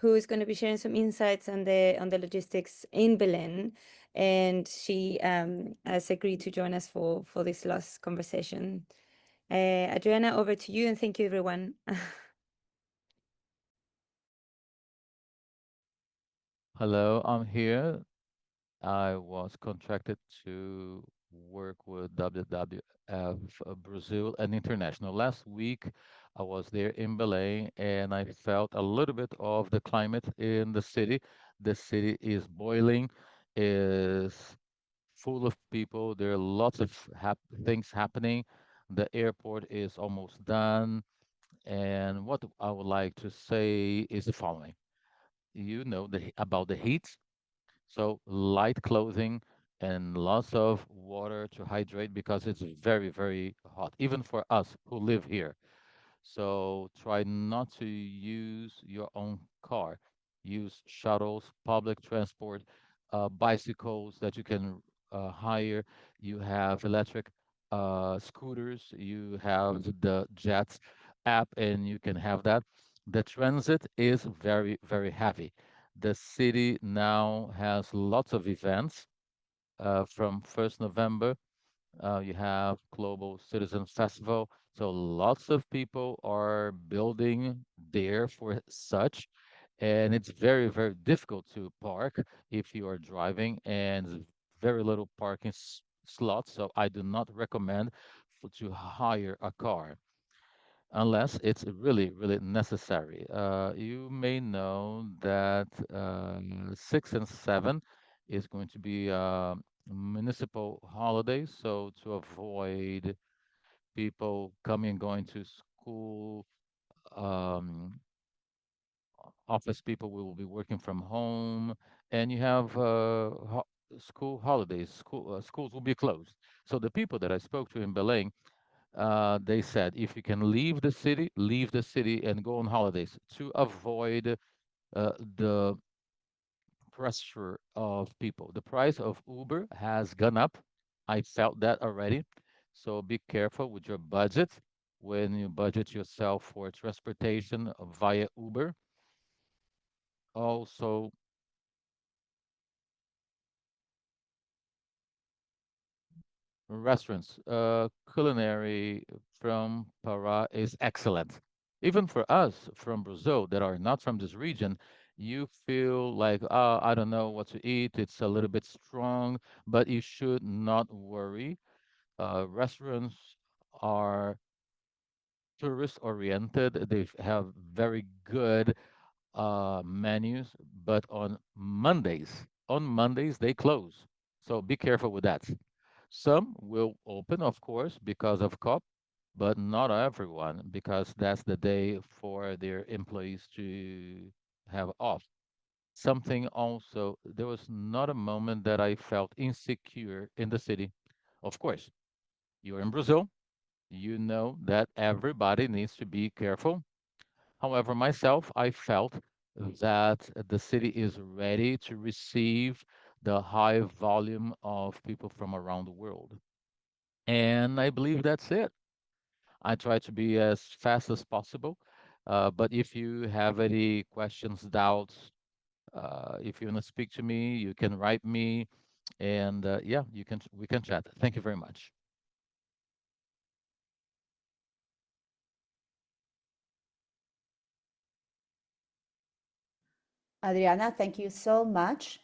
who is going to be sharing some insights on the logistics in Belém, and she has agreed to join us for this last conversation. Adriana, over to you, and thank you, everyone. Hello, I'm here. I was contracted to work with WWF Brazil and International. Last week, I was there in Belém and I felt a little bit of the climate in the city. The city is boiling, is full of people. There are lots of things happening. The airport is almost done. And what I would like to say is the following. You know about the heat, so light clothing and lots of water to hydrate because it's very, very hot, even for us who live here. So try not to use your own car. Use shuttles, public transport, bicycles that you can hire. You have electric scooters. You have the Jets app, and you can have that. The transit is very, very heavy. The city now has lots of events from 1st November. You have Global Citizen Festival. So lots of people are building there for such. And it's very, very difficult to park if you are driving, and very little parking slots. So I do not recommend to hire a car unless it's really, really necessary. You may know that 6 and 7 is going to be municipal holidays, so to avoid people coming and going to school, um, office people will be working from home, and you have school holidays. Schools will be closed. So the people that I spoke to in Belém, they said if you can leave the city and go on holidays to avoid the pressure of people. The price of Uber has gone up. I felt that already. So be careful with your budget when you budget yourself for transportation via Uber. Also, restaurants, culinary from Pará is excellent. Even for us from Brazil that are not from this region, you feel like, I don't know what to eat. It's a little bit strong, but you should not worry. Restaurants are tourist oriented. They have very good menus, but on Mondays they close. So be careful with that. Some will open, of course, because of COP, but not everyone, because that's the day for their employees to have off. Something also, there was not a moment that I felt insecure in the city. Of course, you're in Brazil, you know that everybody needs to be careful. However, myself, I felt that the city is ready to receive the high volume of people from around the world. And I believe that's it. I try to be as fast as possible. But if you have any questions, doubts, if you want to speak to me, you can write me, and yeah, we can chat. Thank you very much. Adriana, thank you so much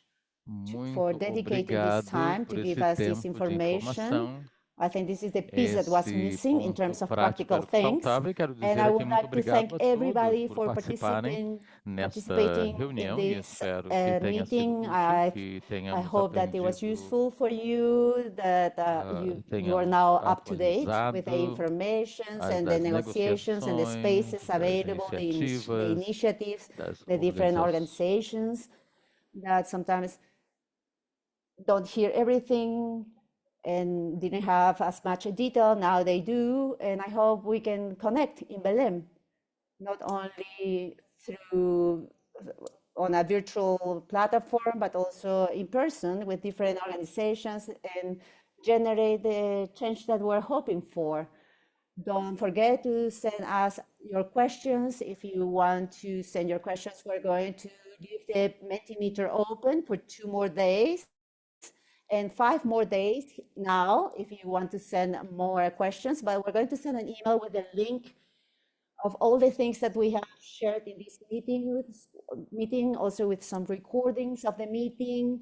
for Muito dedicating this obrigado time por to give esse us this tempo de information. informação. I think this is the piece that was Esse missing in terms ponto of prático practical era o que things. faltava e quero And dizer I aqui would muito like to thank obrigado a todos everybody por for participarem nesta participating in reunião e this espero que tenha sido meeting. útil, que I tenhamos hope that it was aprendido, useful for you, that you are tenhamos now up to date with the atualizado informations and the das negotiations and the negociações, spaces das available, the iniciativas, initiatives, das the different organizações, organizations. that sometimes don't hear everything and didn't have as much detail. Now they do, and I hope we can connect in Belém, not only through on a virtual platform, but also in person with different organizations and generate the change that we're hoping for. Don't forget to send us your questions. If you want to send your questions, we're going to leave the Mentimeter open for 2 more days and 5 more days now if you want to send more questions. But we're going to send an email with a link of all the things that we have shared in this meeting, also with some recordings of the meeting,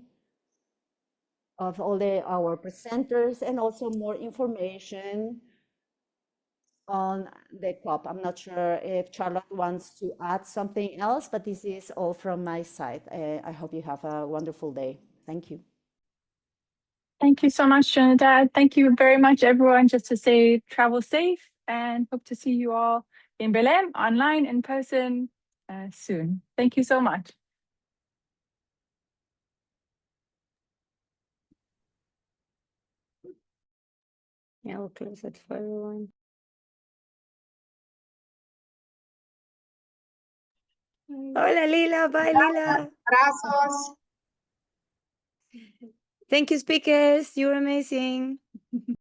of all our presenters, and also more information on the COP. I'm not sure if Charlotte wants to add something else, but this is all from my side. I hope you have a wonderful day. Thank you. Thank you so much, Trinidad. Thank you very much, everyone. Just to say, travel safe and hope to see you all in Belém, online, in person soon. Thank you so much. Yeah, we'll close it for everyone. Hola, Lila. Bye, Lila. Abrazos. Thank you, speakers. You're amazing.